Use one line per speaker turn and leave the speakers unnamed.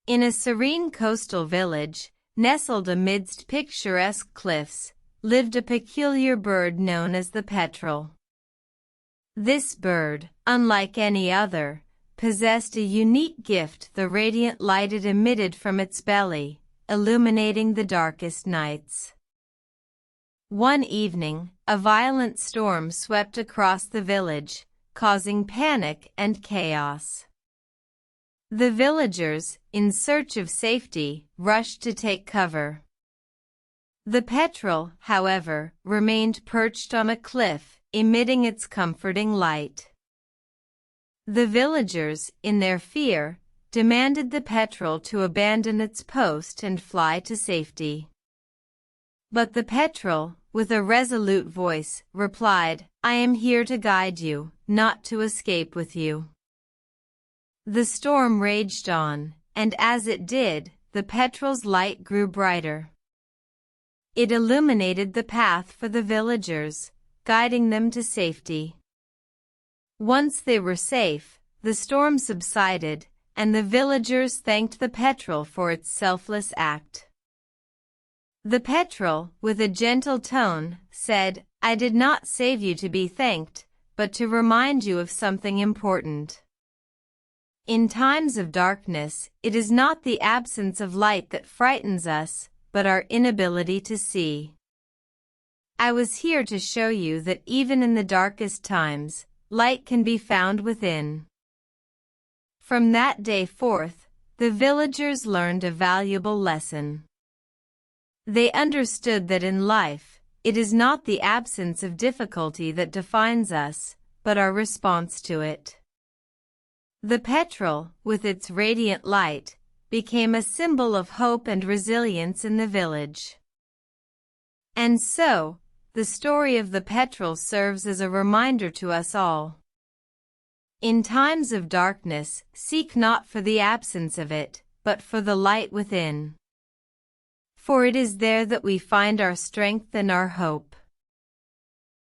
In a serene coastal village, nestled amidst picturesque cliffs, lived a peculiar bird known as the petrel. This bird, unlike any other, possessed a unique gift: the radiant light it emitted from its belly, illuminating the darkest nights. One evening, a violent storm swept across the village, causing panic and chaos. The villagers, in search of safety, rushed to take cover. The petrel, however, remained perched on a cliff, emitting its comforting light. The villagers, in their fear, demanded the petrel to abandon its post and fly to safety. But the petrel, with a resolute voice, replied, "I am here to guide you, not to escape with you." The storm raged on, and as it did, the petrel's light grew brighter. It illuminated the path for the villagers, guiding them to safety. Once they were safe, the storm subsided, and the villagers thanked the petrel for its selfless act. The petrel, with a gentle tone, said, "I did not save you to be thanked, but to remind you of something important. In times of darkness, it is not the absence of light that frightens us, but our inability to see. I was here to show you that even in the darkest times, light can be found within." From that day forth, the villagers learned a valuable lesson. They understood that in life, it is not the absence of difficulty that defines us, but our response to it. The petrel, with its radiant light, became a symbol of hope and resilience in the village. And so, the story of the petrel serves as a reminder to us all. In times of darkness, seek not for the absence of it, but for the light within. For it is there that we find our strength and our hope.